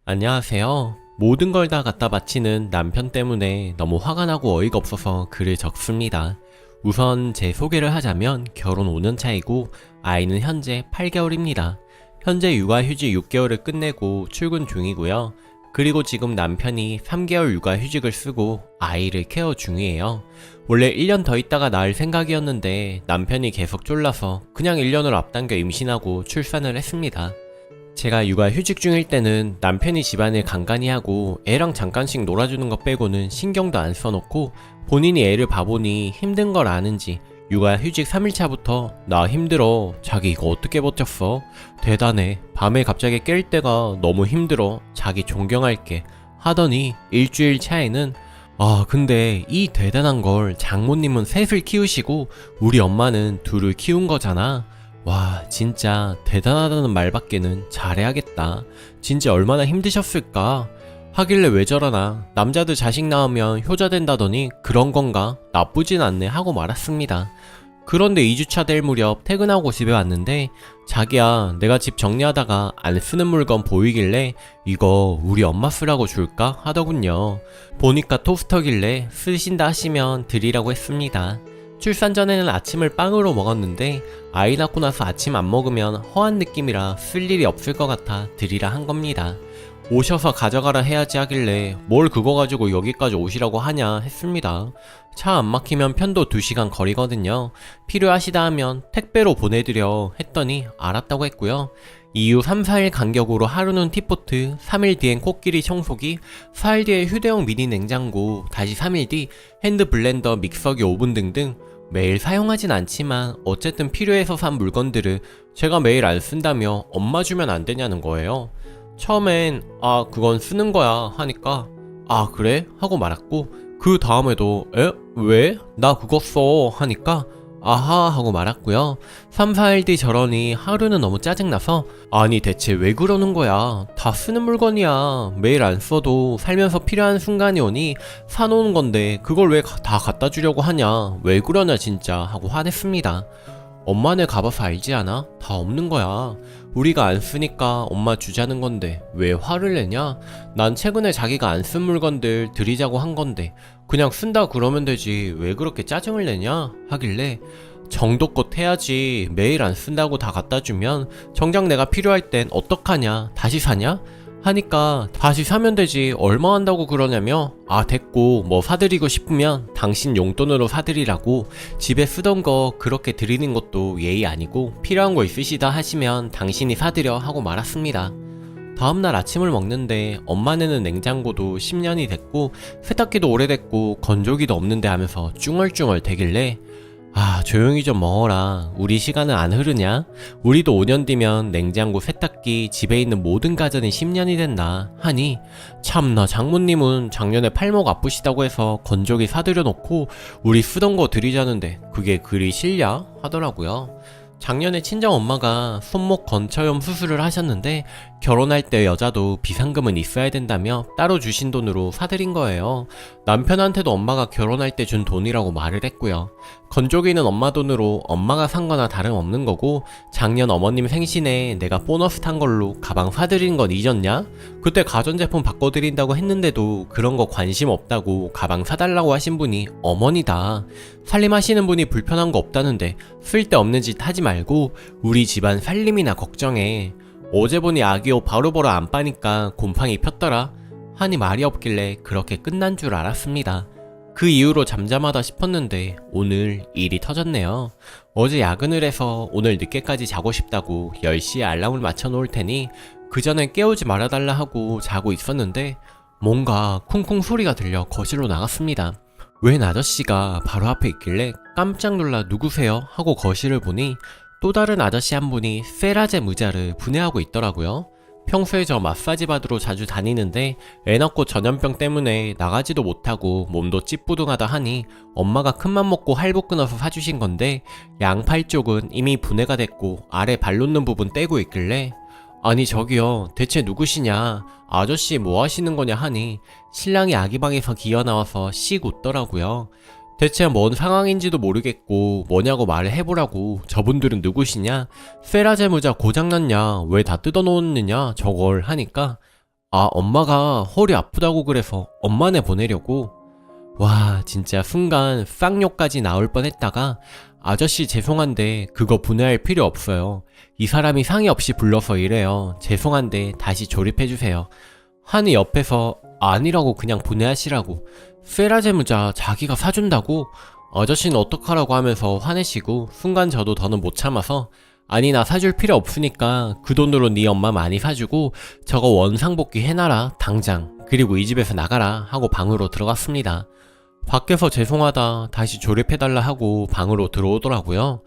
안녕하세요. 모든 걸 다 갖다 바치는 남편 때문에 너무 화가 나고 어이가 없어서 글을 적습니다. 우선 제 소개를 하자면 결혼 5년 차이고 아이는 현재 8개월입니다. 현재 육아휴직 6개월을 끝내고 출근 중이고요. 그리고 지금 남편이 3개월 육아휴직을 쓰고 아이를 케어 중이에요. 원래 1년 더 있다가 낳을 생각이었는데 남편이 계속 졸라서 그냥 1년을 앞당겨 임신하고 출산을 했습니다. 제가 육아휴직 중일 때는 남편이 집안일 간간히 하고 애랑 잠깐씩 놀아주는 것 빼고는 신경도 안 써놓고 본인이 애를 봐보니 힘든 걸 아는지 육아휴직 3일차부터 나 힘들어, 자기 이거 어떻게 버텼어? 대단해, 밤에 갑자기 깰 때가 너무 힘들어, 자기 존경할게 하더니 일주일 차에는 근데 이 대단한 걸 장모님은 셋을 키우시고 우리 엄마는 둘을 키운 거잖아. 와, 진짜 대단하다는 말밖에는 잘해야겠다. 진짜 얼마나 힘드셨을까? 하길래 왜 저러나, 남자들 자식 낳으면 효자 된다더니 그런 건가? 나쁘진 않네 하고 말았습니다. 그런데 2주차 될 무렵 퇴근하고 집에 왔는데 자기야, 내가 집 정리하다가 안 쓰는 물건 보이길래 이거 우리 엄마 쓰라고 줄까? 하더군요. 보니까 토스터길래 쓰신다 하시면 드리라고 했습니다. 출산 전에는 아침을 빵으로 먹었는데 아이 낳고 나서 아침 안 먹으면 허한 느낌이라 쓸 일이 없을 것 같아 드리라 한 겁니다. 오셔서 가져가라 해야지 하길래 뭘 그거 가지고 여기까지 오시라고 하냐 했습니다. 차 안 막히면 편도 2시간 거리거든요. 필요하시다 하면 택배로 보내드려 했더니 알았다고 했고요. 이후 3-4일 간격으로 하루는 티포트, 3일 뒤엔 코끼리 청소기, 4일 뒤에 휴대용 미니 냉장고, 다시 3일 뒤 핸드 블렌더, 믹서기, 오븐 등등 매일 사용하진 않지만 어쨌든 필요해서 산 물건들을 제가 매일 안 쓴다며 엄마 주면 안 되냐는 거예요. 처음엔 그건 쓰는 거야 하니까 그래? 하고 말았고, 그 다음에도 왜? 나 그거 써 하니까 아하 하고 말았고요. 3-4일 뒤 저러니 하루는 너무 짜증나서 아니 대체 왜 그러는 거야? 다 쓰는 물건이야. 매일 안 써도 살면서 필요한 순간이 오니 사놓은 건데 그걸 왜 다 갖다 주려고 하냐? 왜 그러냐 진짜 하고 화냈습니다. 엄마네 가봐서 알지 않아? 다 없는 거야. 우리가 안 쓰니까 엄마 주자는 건데 왜 화를 내냐? 난 최근에 자기가 안 쓴 물건들 드리자고 한 건데 그냥 쓴다 그러면 되지 왜 그렇게 짜증을 내냐? 하길래 정도껏 해야지. 매일 안 쓴다고 다 갖다 주면 정작 내가 필요할 땐 어떡하냐? 다시 사냐? 하니까 다시 사면 되지 얼마 한다고 그러냐며 됐고 뭐 사드리고 싶으면 당신 용돈으로 사드리라고, 집에 쓰던 거 그렇게 드리는 것도 예의 아니고 필요한 거 있으시다 하시면 당신이 사드려 하고 말았습니다. 다음날 아침을 먹는데 엄마네는 냉장고도 10년이 됐고 세탁기도 오래됐고 건조기도 없는데 하면서 쭝얼쭝얼 대길래 조용히 좀 먹어라. 우리 시간은 안 흐르냐? 우리도 5년 뒤면 냉장고, 세탁기, 집에 있는 모든 가전이 10년이 된다 하니 참나, 장모님은 작년에 팔목 아프시다고 해서 건조기 사드려 놓고 우리 쓰던 거 드리자는데 그게 그리 싫냐? 하더라고요. 작년에 친정엄마가 손목 건처염 수술을 하셨는데 결혼할 때 여자도 비상금은 있어야 된다며 따로 주신 돈으로 사드린 거예요. 남편한테도 엄마가 결혼할 때 준 돈이라고 말을 했고요. 건조기는 엄마 돈으로 엄마가 산 거나 다름없는 거고, 작년 어머님 생신에 내가 보너스 탄 걸로 가방 사드린 건 잊었냐? 그때 가전제품 바꿔드린다고 했는데도 그런 거 관심 없다고 가방 사달라고 하신 분이 어머니다. 살림하시는 분이 불편한 거 없다는데 쓸데없는 짓 하지 말고 우리 집안 살림이나 걱정해. 어제 보니 아기 옷 바로 보러 안 빠니까 곰팡이 폈더라 하니 말이 없길래 그렇게 끝난 줄 알았습니다. 그 이후로 잠잠하다 싶었는데 오늘 일이 터졌네요. 어제 야근을 해서 오늘 늦게까지 자고 싶다고 10시에 알람을 맞춰 놓을 테니 그 전에 깨우지 말아달라 하고 자고 있었는데 뭔가 쿵쿵 소리가 들려 거실로 나갔습니다. 웬 아저씨가 바로 앞에 있길래 깜짝 놀라 누구세요? 하고 거실을 보니 또 다른 아저씨 한 분이 세라젬 의자를 분해하고 있더라고요. 평소에 저 마사지 받으러 자주 다니는데 애 낳고 전염병 때문에 나가지도 못하고 몸도 찌뿌둥하다 하니 엄마가 큰맘 먹고 할부 끊어서 사주신 건데 양팔 쪽은 이미 분해가 됐고 아래 발 놓는 부분 떼고 있길래 아니 저기요, 대체 누구시냐? 아저씨 뭐 하시는 거냐 하니 신랑이 아기방에서 기어나와서 씩 웃더라고요. 대체 뭔 상황인지도 모르겠고 뭐냐고 말을 해보라고. 저분들은 누구시냐? 세라젬 의자 고장났냐? 왜 다 뜯어놓느냐? 저걸 하니까 아, 엄마가 허리 아프다고 그래서 엄마네 보내려고. 와, 진짜 순간 쌍욕까지 나올 뻔했다가 아저씨 죄송한데 그거 분해할 필요 없어요. 이 사람이 상의 없이 불러서 이래요. 죄송한데 다시 조립해주세요. 하니 옆에서 아니라고 그냥 보내하시라고. 세라제무자 자기가 사준다고? 아저씨는 어떡하라고 하면서 화내시고 순간 저도 더는 못 참아서 아니 나 사줄 필요 없으니까 그 돈으로 네 엄마 많이 사주고 저거 원상복귀 해놔라 당장. 그리고 이 집에서 나가라 하고 방으로 들어갔습니다. 밖에서 죄송하다 다시 조립해달라 하고 방으로 들어오더라고요.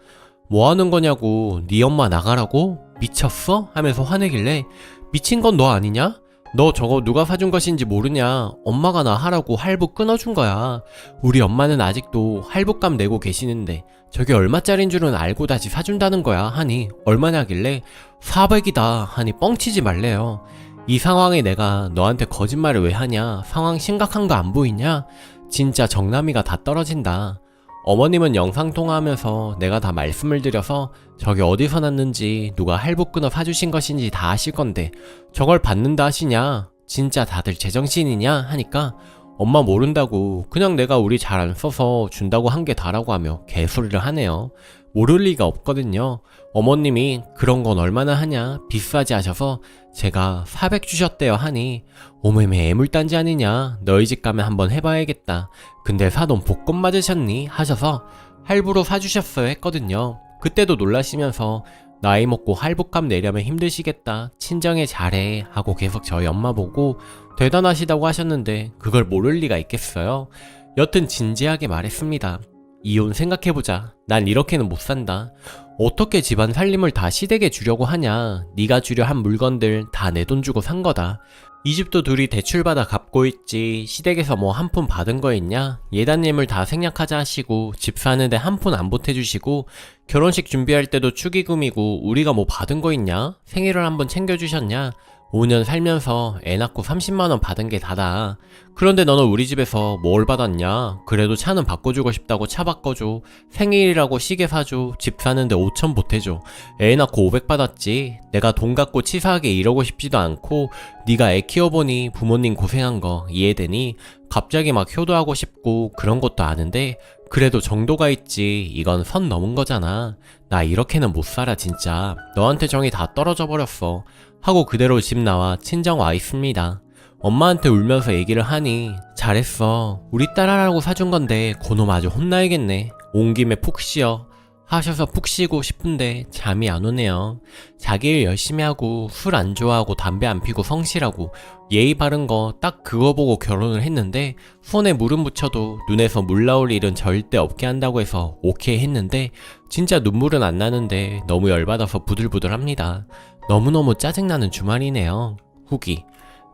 뭐 하는 거냐고 네 엄마 나가라고? 미쳤어? 하면서 화내길래 미친 건 너 아니냐? 너 저거 누가 사준 것인지 모르냐? 엄마가 나 하라고 할부 끊어준 거야. 우리 엄마는 아직도 할부값 내고 계시는데 저게 얼마짜린 줄은 알고 다시 사준다는 거야 하니 얼마냐길래 400이다 하니 뻥치지 말래요. 이 상황에 내가 너한테 거짓말을 왜 하냐? 상황 심각한 거 안 보이냐? 진짜 정남이가 다 떨어진다. 어머님은 영상통화하면서 내가 다 말씀을 드려서 저게 어디서 났는지 누가 할부 끊어 사주신 것인지 다 아실 건데 저걸 받는다 하시냐? 진짜 다들 제정신이냐? 하니까 엄마 모른다고 그냥 내가 우리 잘 안 써서 준다고 한 게 다라고 하며 개소리를 하네요. 모를 리가 없거든요. 어머님이 그런 건 얼마나 하냐 비싸지 하셔서 제가 400 주셨대요 하니 오메메 애물단지 아니냐 너희 집 가면 한번 해봐야겠다. 근데 사돈 복권 맞으셨니? 하셔서 할부로 사주셨어요 했거든요. 그때도 놀라시면서 나이 먹고 할부값 내려면 힘드시겠다 친정에 잘해 하고 계속 저희 엄마 보고 대단하시다고 하셨는데 그걸 모를 리가 있겠어요. 여튼 진지하게 말했습니다. 이혼 생각해보자. 난 이렇게는 못 산다. 어떻게 집안 살림을 다 시댁에 주려고 하냐. 네가 주려 한 물건들 다 내 돈 주고 산 거다. 이 집도 둘이 대출받아 갚고 있지. 시댁에서 뭐 한 푼 받은 거 있냐? 예단님을 다 생략하자 하시고 집 사는데 한 푼 안 보태주시고 결혼식 준비할 때도 축의금이고 우리가 뭐 받은 거 있냐? 생일을 한번 챙겨주셨냐? 5년 살면서 애 낳고 30만원 받은 게 다다. 그런데 너는 우리 집에서 뭘 받았냐? 그래도 차는 바꿔주고 싶다고 차 바꿔줘. 생일이라고 시계 사줘. 집 사는데 5천 보태줘. 애 낳고 500 받았지. 내가 돈 갖고 치사하게 이러고 싶지도 않고 네가 애 키워보니 부모님 고생한 거 이해되니? 갑자기 막 효도하고 싶고 그런 것도 아는데 그래도 정도가 있지. 이건 선 넘은 거잖아. 나 이렇게는 못 살아 진짜. 너한테 정이 다 떨어져 버렸어. 하고 그대로 집 나와 친정 와 있습니다. 엄마한테 울면서 얘기를 하니 잘했어. 우리 딸 하라고 사준 건데 그놈 아주 혼나야겠네. 온 김에 푹 쉬어. 하셔서 푹 쉬고 싶은데 잠이 안 오네요. 자기 일 열심히 하고 술 안 좋아하고 담배 안 피고 성실하고 예의 바른 거 딱 그거 보고 결혼을 했는데 손에 물은 묻혀도 눈에서 물 나올 일은 절대 없게 한다고 해서 오케이 했는데 진짜 눈물은 안 나는데 너무 열받아서 부들부들합니다. 너무너무 짜증나는 주말이네요. 후기.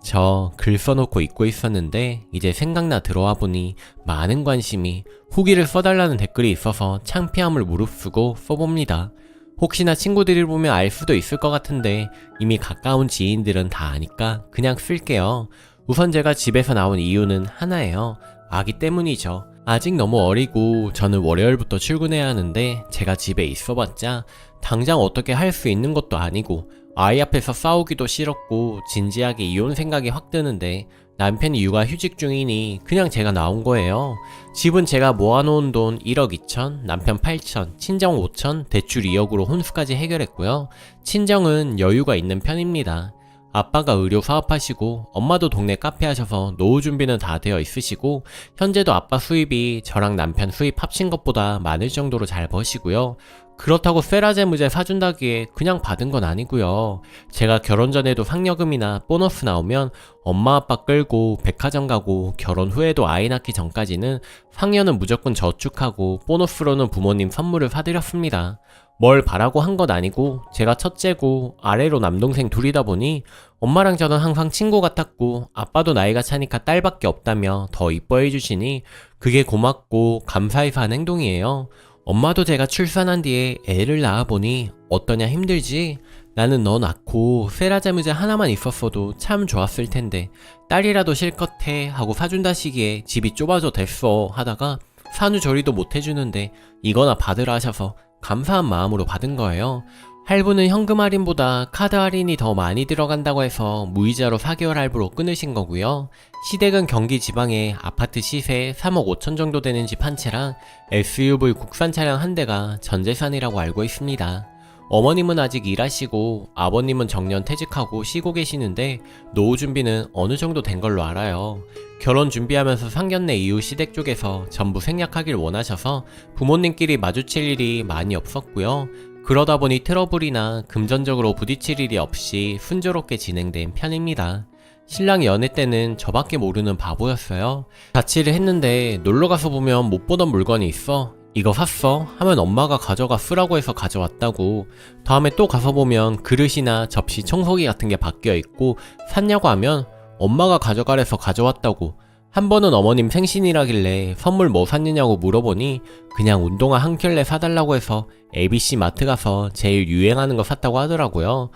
저 글 써놓고 잊고 있었는데 이제 생각나 들어와 보니 많은 관심이 후기를 써달라는 댓글이 있어서 창피함을 무릅쓰고 써봅니다. 혹시나 친구들이 보면 알 수도 있을 것 같은데 이미 가까운 지인들은 다 아니까 그냥 쓸게요. 우선 제가 집에서 나온 이유는 하나예요. 아기 때문이죠. 아직 너무 어리고 저는 월요일부터 출근해야 하는데 제가 집에 있어봤자 당장 어떻게 할 수 있는 것도 아니고 아이 앞에서 싸우기도 싫었고 진지하게 이혼 생각이 확 드는데 남편이 육아휴직 중이니 그냥 제가 나온 거예요. 집은 제가 모아놓은 돈 1억 2천, 남편 8천, 친정 5천, 대출 2억으로 혼수까지 해결했고요. 친정은 여유가 있는 편입니다. 아빠가 의료 사업하시고 엄마도 동네 카페 하셔서 노후 준비는 다 되어 있으시고 현재도 아빠 수입이 저랑 남편 수입 합친 것보다 많을 정도로 잘 버시고요. 그렇다고 세라제무제 사준다기에 그냥 받은 건 아니고요. 제가 결혼 전에도 상여금이나 보너스 나오면 엄마 아빠 끌고 백화점 가고 결혼 후에도 아이 낳기 전까지는 상여는 무조건 저축하고 보너스로는 부모님 선물을 사드렸습니다. 뭘 바라고 한 건 아니고 제가 첫째고 아래로 남동생 둘이다 보니 엄마랑 저는 항상 친구 같았고 아빠도 나이가 차니까 딸밖에 없다며 더 이뻐해 주시니 그게 고맙고 감사해서 한 행동이에요. 엄마도 제가 출산한 뒤에 애를 낳아보니 어떠냐 힘들지? 나는 너 낳고 세라제무제 하나만 있었어도 참 좋았을 텐데 딸이라도 실컷 해 하고 사준다시기에 집이 좁아져 됐어 하다가 산후조리도 못 해주는데 이거나 받으라 하셔서 감사한 마음으로 받은 거예요. 할부는 현금 할인보다 카드 할인이 더 많이 들어간다고 해서 무이자로 4개월 할부로 끊으신 거고요. 시댁은 경기 지방에 아파트 시세 3억 5천 정도 되는 집 한 채랑 SUV 국산 차량 한 대가 전 재산이라고 알고 있습니다. 어머님은 아직 일하시고 아버님은 정년 퇴직하고 쉬고 계시는데 노후 준비는 어느 정도 된 걸로 알아요. 결혼 준비하면서 상견례 이후 시댁 쪽에서 전부 생략하길 원하셔서 부모님끼리 마주칠 일이 많이 없었고요. 그러다 보니 트러블이나 금전적으로 부딪힐 일이 없이 순조롭게 진행된 편입니다. 신랑이 연애 때는 저밖에 모르는 바보였어요. 자취를 했는데 놀러가서 보면 못 보던 물건이 있어. 이거 샀어? 하면 엄마가 가져가 쓰라고 해서 가져왔다고. 다음에 또 가서 보면 그릇이나 접시, 청소기 같은 게 바뀌어 있고 샀냐고 하면 엄마가 가져가래서 가져왔다고. 한 번은 어머님 생신이라길래 선물 뭐 샀느냐고 물어보니 그냥 운동화 한 켤레 사달라고 해서 ABC 마트 가서 제일 유행하는 거 샀다고 하더라고요.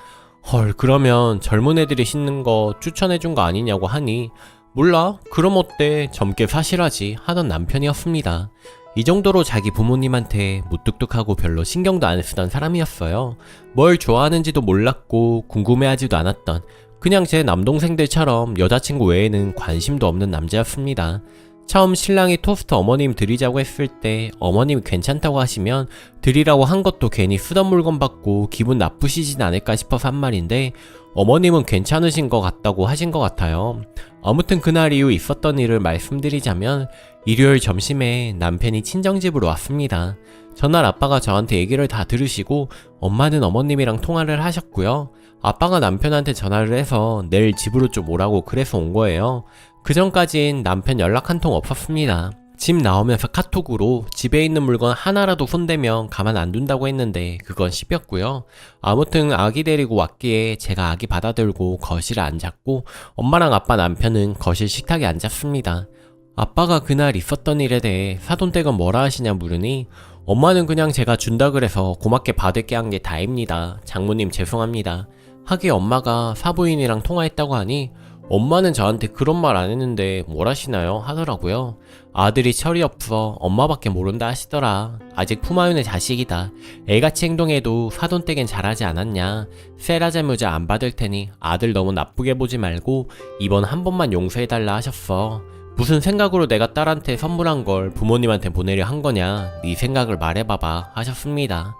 헐, 그러면 젊은 애들이 신는 거 추천해준 거 아니냐고 하니 몰라? 그럼 어때? 젊게 사시라지 하던 남편이었습니다. 이 정도로 자기 부모님한테 무뚝뚝하고 별로 신경도 안 쓰던 사람이었어요. 뭘 좋아하는지도 몰랐고 궁금해하지도 않았던 그냥 제 남동생들처럼 여자친구 외에는 관심도 없는 남자였습니다. 처음 신랑이 토스트 어머님 드리자고 했을 때 어머님이 괜찮다고 하시면 드리라고 한 것도 괜히 쓰던 물건 받고 기분 나쁘시진 않을까 싶어서 한 말인데 어머님은 괜찮으신 것 같다고 하신 것 같아요. 아무튼 그날 이후 있었던 일을 말씀드리자면 일요일 점심에 남편이 친정집으로 왔습니다. 전날 아빠가 저한테 얘기를 다 들으시고 엄마는 어머님이랑 통화를 하셨고요. 아빠가 남편한테 전화를 해서 내일 집으로 좀 오라고 그래서 온 거예요. 그 전까진 남편 연락 한 통 없었습니다. 집 나오면서 카톡으로 집에 있는 물건 하나라도 손대면 가만 안 둔다고 했는데 그건 씹혔고요. 아무튼 아기 데리고 왔기에 제가 아기 받아들고 거실에 앉았고 엄마랑 아빠 남편은 거실 식탁에 앉았습니다. 아빠가 그날 있었던 일에 대해 사돈댁은 뭐라 하시냐 물으니 엄마는 그냥 제가 준다 그래서 고맙게 받을게 한 게 다입니다. 장모님 죄송합니다. 하기에 엄마가 사부인이랑 통화했다고 하니 엄마는 저한테 그런 말 안 했는데 뭘 하시나요? 하더라고요. 아들이 철이 없어 엄마밖에 모른다 하시더라. 아직 품아윤의 자식이다. 애같이 행동해도 사돈댁엔 잘하지 않았냐. 세라자무자 안 받을 테니 아들 너무 나쁘게 보지 말고 이번 한 번만 용서해달라 하셨어. 무슨 생각으로 내가 딸한테 선물한 걸 부모님한테 보내려 한 거냐. 네 생각을 말해봐봐 하셨습니다.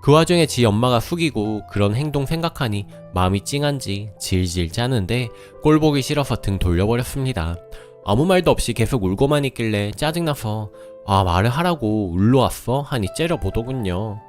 그 와중에 지 엄마가 숙이고 그런 행동 생각하니 마음이 찡한지 질질 짜는데 꼴 보기 싫어서 등 돌려버렸습니다. 아무 말도 없이 계속 울고만 있길래 짜증나서 아 말을 하라고 울러 왔어? 하니 째려보더군요.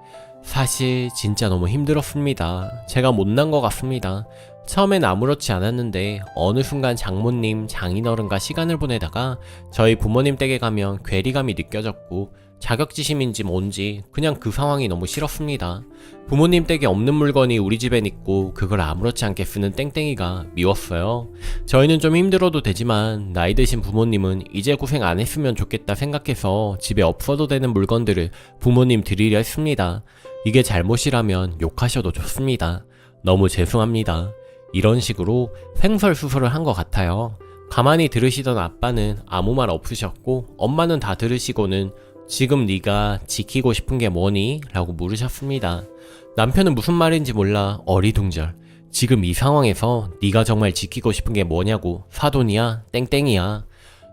사실 진짜 너무 힘들었습니다. 제가 못난 것 같습니다. 처음엔 아무렇지 않았는데 어느 순간 장모님, 장인어른과 시간을 보내다가 저희 부모님 댁에 가면 괴리감이 느껴졌고 자격지심인지 뭔지 그냥 그 상황이 너무 싫었습니다. 부모님 댁에 없는 물건이 우리 집엔 있고 그걸 아무렇지 않게 쓰는 땡땡이가 미웠어요. 저희는 좀 힘들어도 되지만 나이 드신 부모님은 이제 고생 안 했으면 좋겠다 생각해서 집에 없어도 되는 물건들을 부모님 드리려 했습니다. 이게 잘못이라면 욕하셔도 좋습니다. 너무 죄송합니다. 이런 식으로 횡설수설을 한 것 같아요. 가만히 들으시던 아빠는 아무 말 없으셨고 엄마는 다 들으시고는 지금 네가 지키고 싶은 게 뭐니? 라고 물으셨습니다. 남편은 무슨 말인지 몰라 어리둥절. 지금 이 상황에서 네가 정말 지키고 싶은 게 뭐냐고. 사돈이야? 땡땡이야?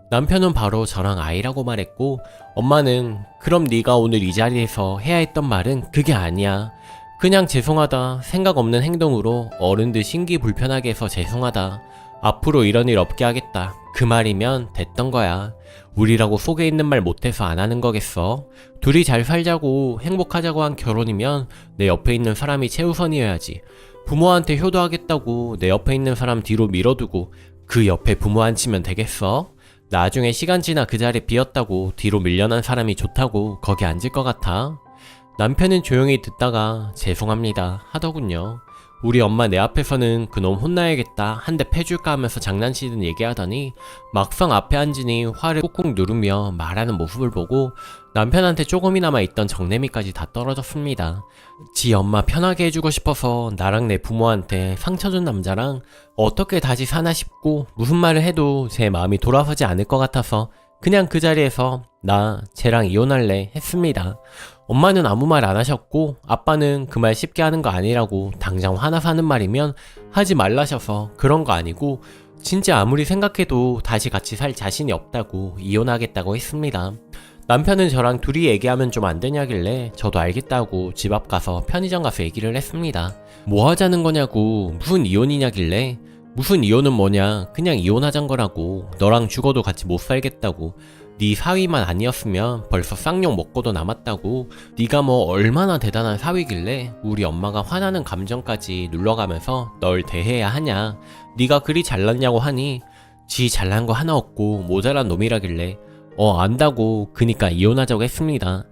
남편은 바로 저랑 아이라고 말했고 엄마는 그럼 네가 오늘 이 자리에서 해야 했던 말은 그게 아니야. 그냥 죄송하다. 생각 없는 행동으로 어른들 심기 불편하게 해서 죄송하다. 앞으로 이런 일 없게 하겠다. 그 말이면 됐던 거야. 우리라고 속에 있는 말 못해서 안 하는 거겠어? 둘이 잘 살자고 행복하자고 한 결혼이면 내 옆에 있는 사람이 최우선이어야지. 부모한테 효도하겠다고 내 옆에 있는 사람 뒤로 밀어두고 그 옆에 부모 앉히면 되겠어? 나중에 시간 지나 그 자리 비었다고 뒤로 밀려난 사람이 좋다고 거기 앉을 것 같아? 남편은 조용히 듣다가 죄송합니다 하더군요. 우리 엄마 내 앞에서는 그놈 혼나야겠다 한 대 패줄까 하면서 장난치듯 얘기하더니 막상 앞에 앉으니 화를 꾹꾹 누르며 말하는 모습을 보고 남편한테 조금이나마 있던 정내미까지 다 떨어졌습니다. 지 엄마 편하게 해주고 싶어서 나랑 내 부모한테 상처 준 남자랑 어떻게 다시 사나 싶고 무슨 말을 해도 제 마음이 돌아서지 않을 것 같아서 그냥 그 자리에서 나 쟤랑 이혼할래 했습니다. 엄마는 아무 말 안 하셨고 아빠는 그 말 쉽게 하는 거 아니라고 당장 화나서 하는 말이면 하지 말라셔서 그런 거 아니고 진짜 아무리 생각해도 다시 같이 살 자신이 없다고 이혼하겠다고 했습니다. 남편은 저랑 둘이 얘기하면 좀 안 되냐길래 저도 알겠다고 집 앞 가서 편의점 가서 얘기를 했습니다. 뭐 하자는 거냐고 무슨 이혼이냐길래 무슨 이혼은 뭐냐 그냥 이혼하잔 거라고 너랑 죽어도 같이 못 살겠다고 네 사위만 아니었으면 벌써 쌍욕 먹고도 남았다고 네가 뭐 얼마나 대단한 사위길래 우리 엄마가 화나는 감정까지 눌러가면서 널 대해야 하냐 네가 그리 잘났냐고 하니 지 잘난 거 하나 없고 모자란 놈이라길래 안다고 그니까 이혼하자고 했습니다.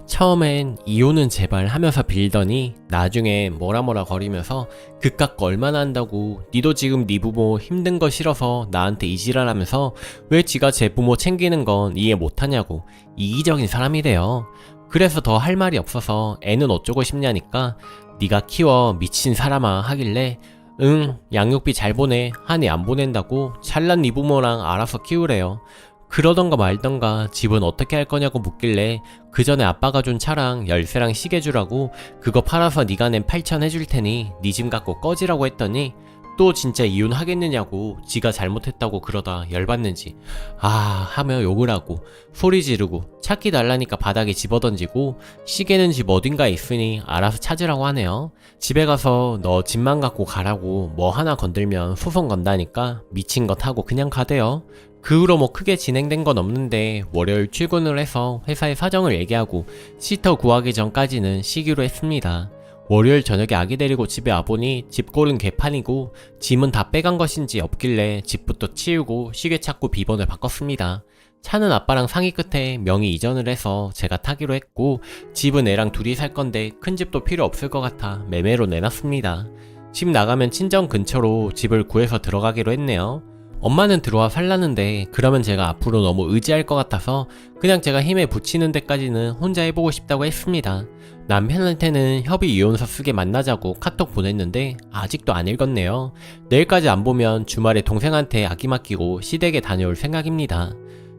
처음엔 이혼은 제발 하면서 빌더니 나중에 뭐라 거리면서 그깟 거 얼마나 한다고 니도 지금 니 부모 힘든 거 싫어서 나한테 이지랄하면서 왜 지가 제 부모 챙기는 건 이해 못하냐고 이기적인 사람이래요. 그래서 더 할 말이 없어서 애는 어쩌고 싶냐니까 니가 키워 미친 사람아 하길래 응 양육비 잘 보내 하니 안 보낸다고 잘난 니 부모랑 알아서 키우래요. 그러던가 말던가 집은 어떻게 할 거냐고 묻길래 그 전에 아빠가 준 차랑 열쇠랑 시계 주라고 그거 팔아서 네가 낸 8,000 해줄 테니 네 집 갖고 꺼지라고 했더니 또 진짜 이혼하겠느냐고 지가 잘못했다고 그러다 열받는지 하며 욕을 하고 소리 지르고 차키 달라니까 바닥에 집어던지고 시계는 집 어딘가에 있으니 알아서 찾으라고 하네요. 집에 가서 너 집만 갖고 가라고 뭐 하나 건들면 소송 건다니까 미친 것 하고 그냥 가대요. 그 후로 뭐 크게 진행된 건 없는데 월요일 출근을 해서 회사에 사정을 얘기하고 시터 구하기 전까지는 쉬기로 했습니다. 월요일 저녁에 아기 데리고 집에 와보니 집골은 개판이고 짐은 다 빼간 것인지 없길래 집부터 치우고 시계 찾고 비번을 바꿨습니다. 차는 아빠랑 상의 끝에 명의 이전을 해서 제가 타기로 했고 집은 애랑 둘이 살 건데 큰 집도 필요 없을 것 같아 매매로 내놨습니다. 집 나가면 친정 근처로 집을 구해서 들어가기로 했네요. 엄마는 들어와 살라는데 그러면 제가 앞으로 너무 의지할 것 같아서 그냥 제가 힘에 붙이는 데까지는 혼자 해보고 싶다고 했습니다. 남편한테는 협의 이혼서 쓰게 만나자고 카톡 보냈는데 아직도 안 읽었네요. 내일까지 안 보면 주말에 동생한테 아기 맡기고 시댁에 다녀올 생각입니다.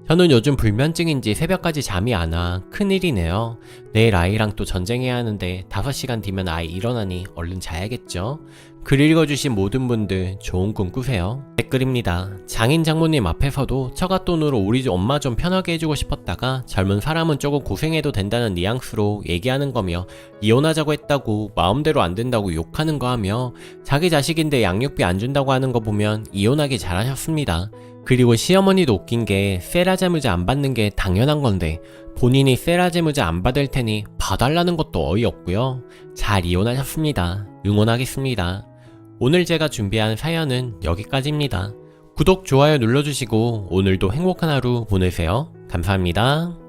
저는 요즘 불면증인지 새벽까지 잠이 안 와 큰일이네요. 내일 아이랑 또 전쟁해야 하는데 5시간 뒤면 아이 일어나니 얼른 자야겠죠. 글 읽어주신 모든 분들 좋은 꿈 꾸세요. 댓글입니다. 장인 장모님 앞에서도 처갓돈으로 우리 엄마 좀 편하게 해주고 싶었다가 젊은 사람은 조금 고생해도 된다는 뉘앙스로 얘기하는 거며 이혼하자고 했다고 마음대로 안 된다고 욕하는 거 하며 자기 자식인데 양육비 안 준다고 하는 거 보면 이혼하기 잘하셨습니다. 그리고 시어머니도 웃긴 게 세라재무자 안 받는 게 당연한 건데 본인이 세라재무자 안 받을 테니 봐달라는 것도 어이없고요. 잘 이혼하셨습니다. 응원하겠습니다. 오늘 제가 준비한 사연은 여기까지입니다. 구독, 좋아요 눌러주시고 오늘도 행복한 하루 보내세요. 감사합니다.